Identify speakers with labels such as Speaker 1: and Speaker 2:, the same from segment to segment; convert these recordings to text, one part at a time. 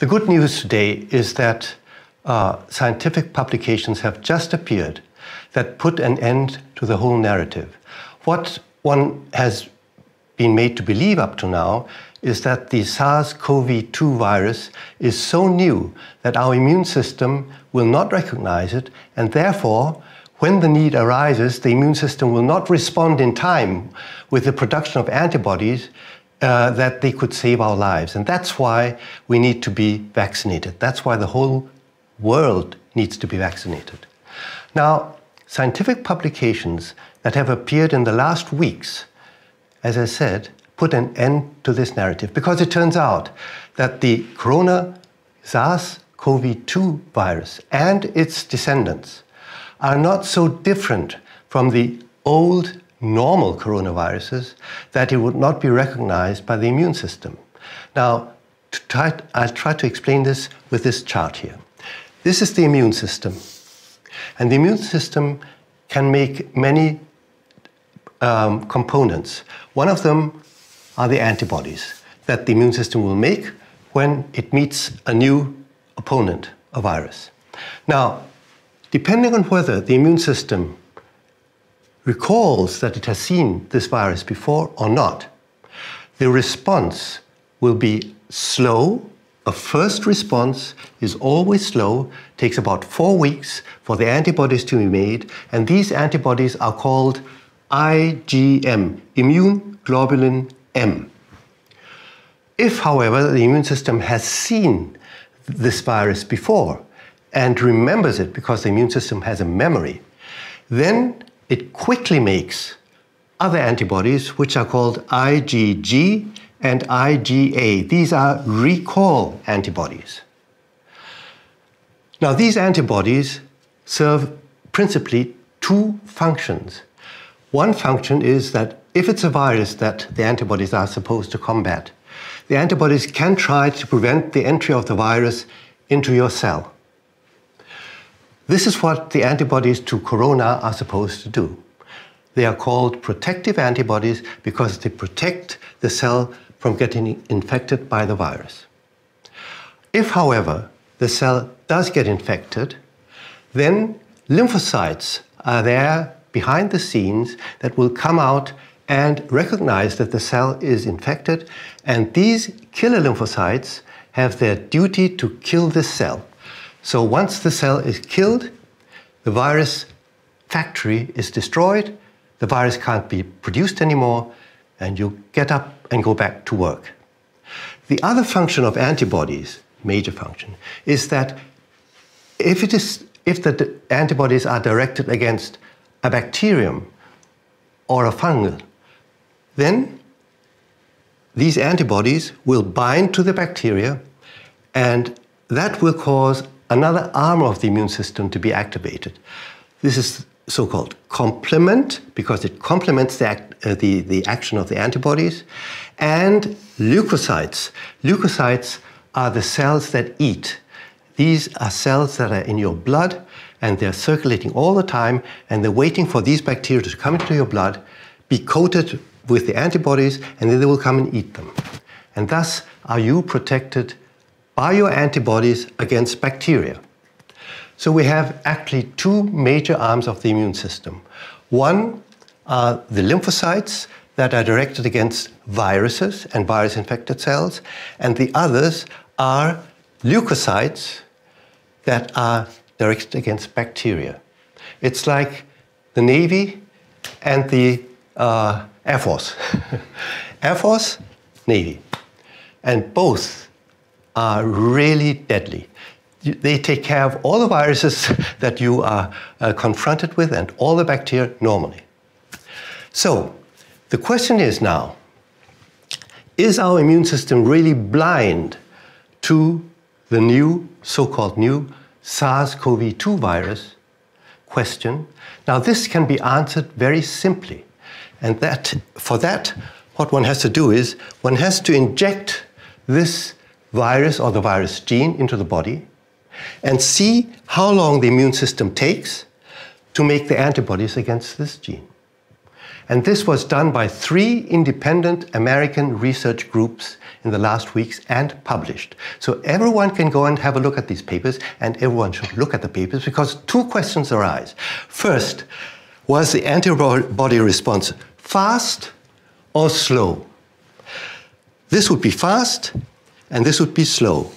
Speaker 1: The good news today is that scientific publications have just appeared that put an end to the whole narrative. What one has been made to believe up to now is that the SARS-CoV-2 virus is so new that our immune system will not recognize it, and therefore, when the need arises, the immune system will not respond in time with the production of antibodies that they could save our lives. And that's why we need to be vaccinated. That's why the whole world needs to be vaccinated. Now, scientific publications that have appeared in the last weeks, as I said, put an end to this narrative, because it turns out that the SARS-CoV-2 virus and its descendants are not so different from the old normal coronaviruses that it would not be recognized by the immune system. Now, I'll try to explain this with this chart here. This is the immune system, and the immune system can make many components. One of them are the antibodies that the immune system will make when it meets a new opponent, a virus. Now, depending on whether the immune system recalls that it has seen this virus before or not, the response will be slow. A first response is always slow, takes about 4 weeks for the antibodies to be made, and these antibodies are called IgM, immune globulin M. If, however, the immune system has seen this virus before and remembers it because the immune system has a memory, then it quickly makes other antibodies which are called IgG and IgA. These are recall antibodies. Now, these antibodies serve principally two functions. One function is that if it's a virus that the antibodies are supposed to combat, the antibodies can try to prevent the entry of the virus into your cell. This is what the antibodies to corona are supposed to do. They are called protective antibodies because they protect the cell from getting infected by the virus. If, however, the cell does get infected, then lymphocytes are there behind the scenes that will come out and recognize that the cell is infected, and these killer lymphocytes have their duty to kill this cell. So once the cell is killed, the virus factory is destroyed, the virus can't be produced anymore, and you get up and go back to work. The other function of antibodies, major function, is that if the antibodies are directed against a bacterium or a fungal, then these antibodies will bind to the bacteria, and that will cause another arm of the immune system to be activated. This is so-called complement, because it complements the action of the antibodies, and leukocytes. Leukocytes are the cells that eat. These are cells that are in your blood, and they're circulating all the time, and they're waiting for these bacteria to come into your blood, be coated with the antibodies, and then they will come and eat them. And thus are you protected by your antibodies against bacteria. So we have actually two major arms of the immune system. One are the lymphocytes that are directed against viruses and virus-infected cells, and the others are leukocytes that are directed against bacteria. It's like the Navy and the Air Force. Air Force, Navy. And both are really deadly. They take care of all the viruses that you are confronted with and all the bacteria normally. So the question is now, is our immune system really blind to the new, so-called new SARS-CoV-2 virus? Question. Now this can be answered very simply. And for that, what one has to do is, one has to inject this virus or the virus gene into the body and see how long the immune system takes to make the antibodies against this gene. And this was done by 3 independent American research groups in the last weeks and published. So everyone can go and have a look at these papers, and everyone should look at the papers because 2 questions arise. First, was the antibody response fast or slow? This would be fast and this would be slow.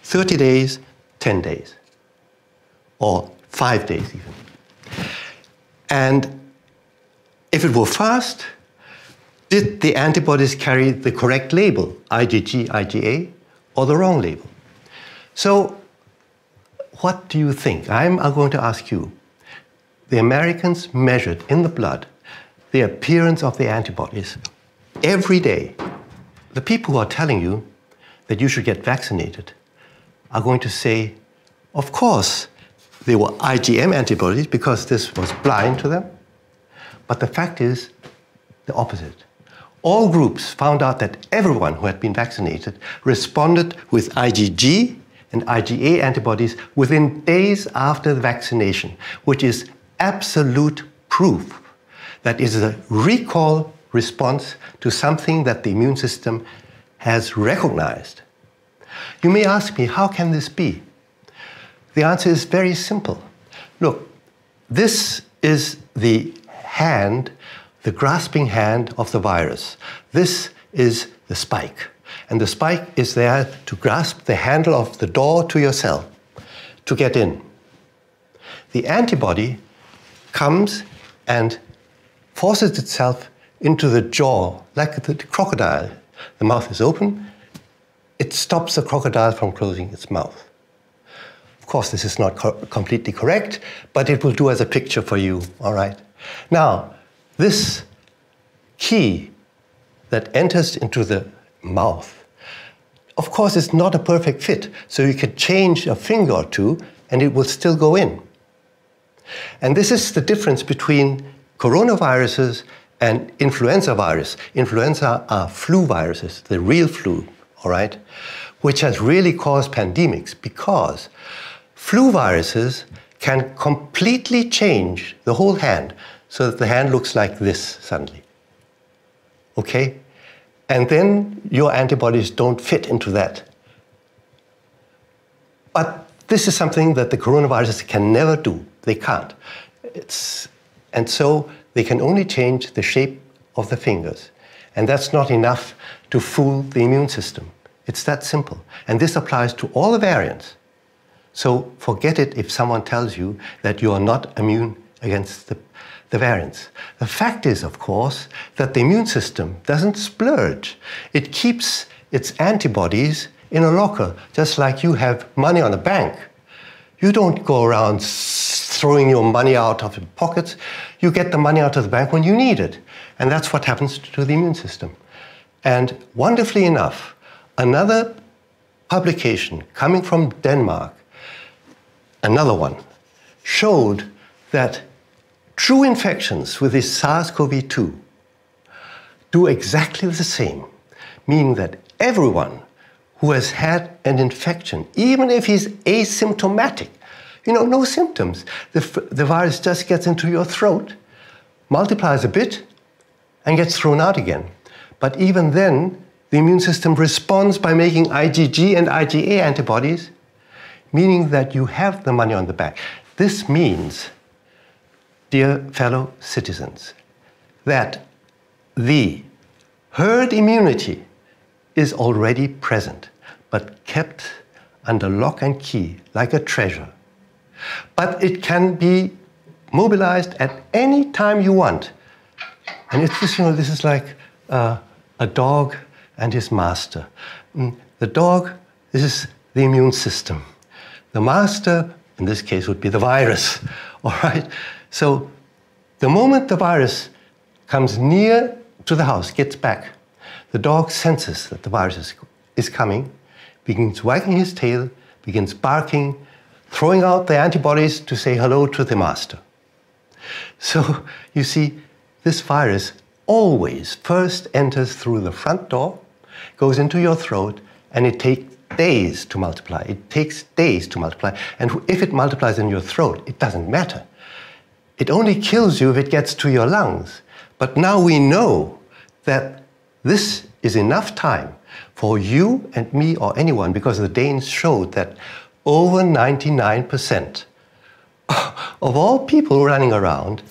Speaker 1: 30 days, 10 days, or 5 days even. And if it were fast, did the antibodies carry the correct label, IgG, IgA, or the wrong label? So what do you think? I'm going to ask you. The Americans measured in the blood the appearance of the antibodies every day. The people who are telling you that you should get vaccinated are going to say, of course, they were IgM antibodies because this was blind to them. But the fact is the opposite. All groups found out that everyone who had been vaccinated responded with IgG and IgA antibodies within days after the vaccination, which is absolute proof that it is a recall response to something that the immune system has recognized. You may ask me, how can this be? The answer is very simple. Look, this is the hand, the grasping hand of the virus. This is the spike. And the spike is there to grasp the handle of the door to your cell, to get in. The antibody comes and forces itself into the jaw, like the crocodile. The mouth is open. It stops the crocodile from closing its mouth. Of course, this is not completely correct, but it will do as a picture for you, all right? Now, this key that enters into the mouth, of course, is not a perfect fit. So you can change a finger or two, and it will still go in. And this is the difference between coronaviruses and influenza virus. Influenza are flu viruses, the real flu, all right, which has really caused pandemics because flu viruses can completely change the whole hand so that the hand looks like this suddenly, okay? And then your antibodies don't fit into that. But this is something that the coronaviruses can never do. They can't. And so they can only change the shape of the fingers. And that's not enough to fool the immune system. It's that simple. And this applies to all the variants. So forget it if someone tells you that you are not immune against the variants. The fact is, of course, that the immune system doesn't splurge. It keeps its antibodies in a locker, just like you have money on a bank. You don't go around throwing your money out of your pockets. You get the money out of the bank when you need it. And that's what happens to the immune system. And wonderfully enough, another publication coming from Denmark, another one, showed that true infections with this SARS-CoV-2 do exactly the same, meaning that everyone who has had an infection, even if he's asymptomatic, no symptoms, the virus just gets into your throat, multiplies a bit, and gets thrown out again. But even then, the immune system responds by making IgG and IgA antibodies, meaning that you have the money on the bank. This means, dear fellow citizens, that the herd immunity is already present, but kept under lock and key, like a treasure. But it can be mobilized at any time you want. And it's just, this is like a dog and his master. The dog, this is the immune system. The master, in this case, would be the virus, all right? So the moment the virus comes near to the house, gets back, the dog senses that the virus is coming, begins wagging his tail, begins barking, throwing out the antibodies to say hello to the master. So you see, this virus always first enters through the front door, goes into your throat, and it takes days to multiply. It takes days to multiply. And if it multiplies in your throat, it doesn't matter. It only kills you if it gets to your lungs. But now we know that this is enough time for you and me or anyone, because the Danes showed that over 99% of all people running around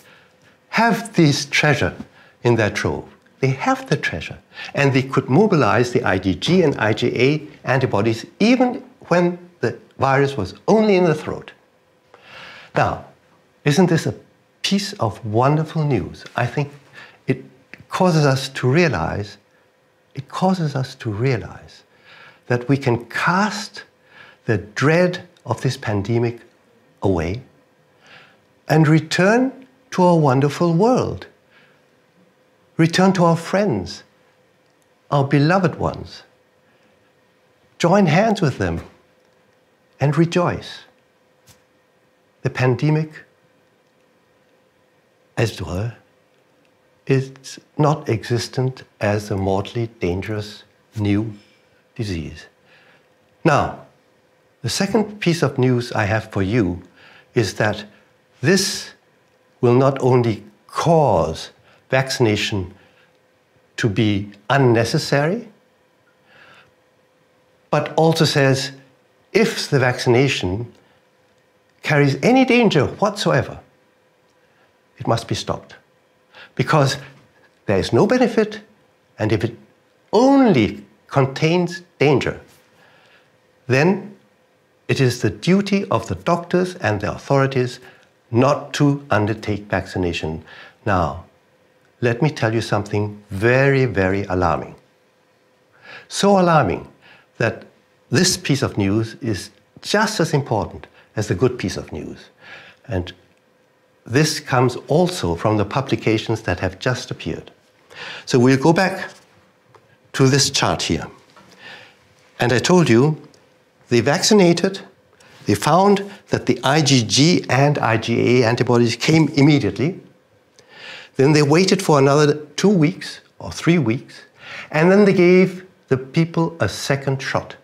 Speaker 1: have this treasure in their trove. They have the treasure, and they could mobilize the IgG and IgA antibodies even when the virus was only in the throat. Now, isn't this a piece of wonderful news? I think it causes us to realize that we can cast the dread of this pandemic away and return to our wonderful world. Return to our friends, our beloved ones. Join hands with them and rejoice. The pandemic, as it were, is not existent as a mortally dangerous new disease. Now, the second piece of news I have for you is that this will not only cause vaccination to be unnecessary, but also says if the vaccination carries any danger whatsoever, it must be stopped. Because there is no benefit, and if it only contains danger, then it is the duty of the doctors and the authorities not to undertake vaccination. Now, let me tell you something very, very alarming. So alarming that this piece of news is just as important as the good piece of news. And this comes also from the publications that have just appeared. So we'll go back to this chart here. And I told you, they vaccinated, they found that the IgG and IgA antibodies came immediately. Then they waited for another 2 weeks or 3 weeks, and then they gave the people a second shot.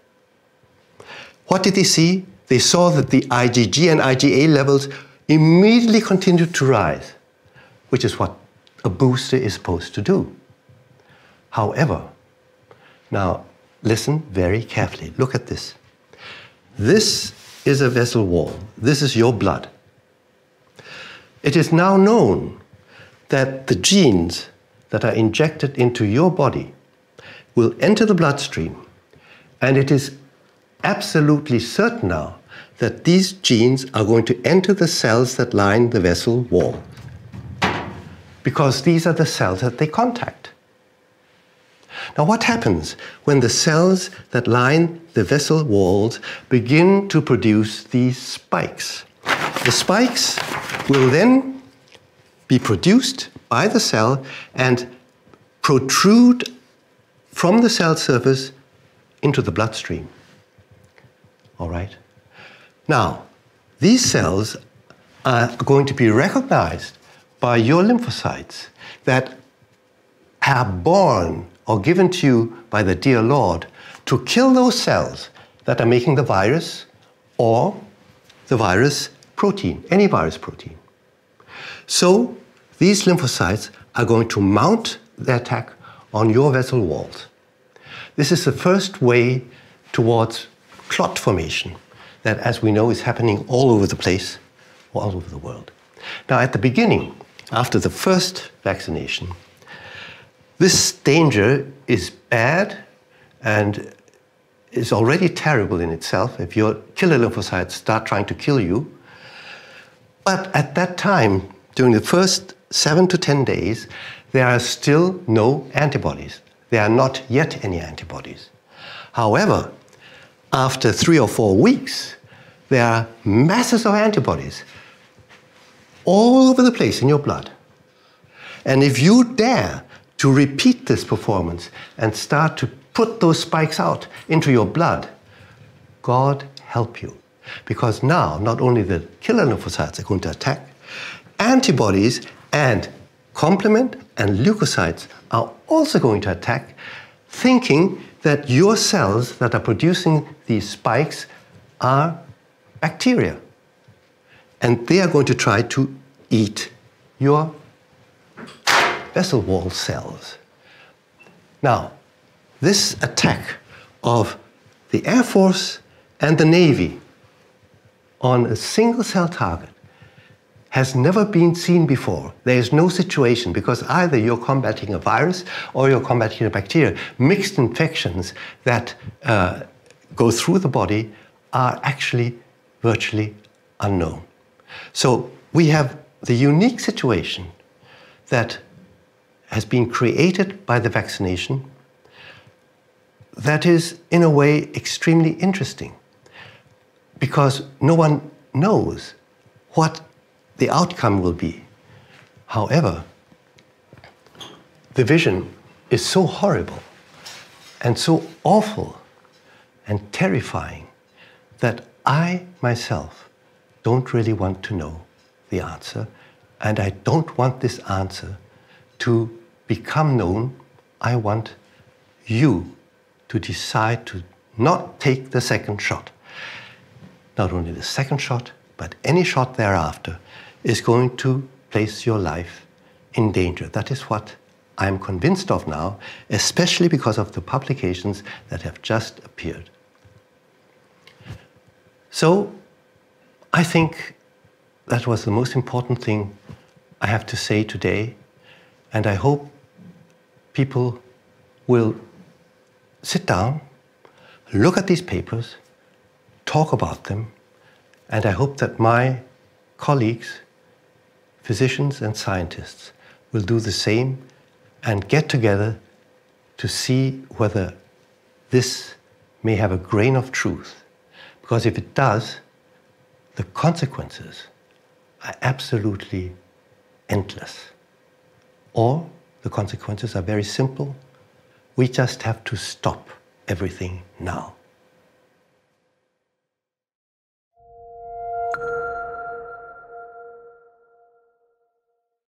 Speaker 1: What did they see? They saw that the IgG and IgA levels immediately continued to rise, which is what a booster is supposed to do. However, now listen very carefully. Look at this. This is a vessel wall. This is your blood. It is now known that the genes that are injected into your body will enter the bloodstream, and it is absolutely certain now that these genes are going to enter the cells that line the vessel wall, because these are the cells that they contact. Now, what happens when the cells that line the vessel walls begin to produce these spikes? The spikes will then be produced by the cell and protrude from the cell surface into the bloodstream. All right? Now, these cells are going to be recognized by your lymphocytes that are born or given to you by the dear Lord to kill those cells that are making the virus or the virus protein, any virus protein. So these lymphocytes are going to mount the attack on your vessel walls. This is the first way towards clot formation that, as we know, is happening all over the place, all over the world. Now, at the beginning, after the first vaccination, this danger is bad and is already terrible in itself if your killer lymphocytes start trying to kill you. But at that time, during the first 7 to 10 days, there are still no antibodies. There are not yet any antibodies. However, after 3 or 4 weeks, there are masses of antibodies all over the place in your blood. And if you dare to repeat this performance and start to put those spikes out into your blood, God help you. Because now, not only the killer lymphocytes are going to attack, antibodies and complement and leukocytes are also going to attack, thinking that your cells that are producing these spikes are bacteria. And they are going to try to eat your vessel wall cells. Now, this attack of the Air Force and the Navy on a single cell target has never been seen before. There is no situation, because either you're combating a virus or you're combating a bacteria. Mixed infections that go through the body are actually virtually unknown. So we have the unique situation that has been created by the vaccination that is, in a way, extremely interesting, because no one knows what the outcome will be. However, the vision is so horrible and so awful and terrifying that I myself don't really want to know the answer, and I don't want this answer to become known. I want you to decide to not take the second shot. Not only the second shot, but any shot thereafter is going to place your life in danger. That is what I'm convinced of now, especially because of the publications that have just appeared. So I think that was the most important thing I have to say today, and I hope people will sit down, look at these papers, talk about them, and I hope that my colleagues, physicians and scientists, will do the same and get together to see whether this may have a grain of truth. Because if it does, the consequences are absolutely endless. Or the consequences are very simple. We just have to stop everything now.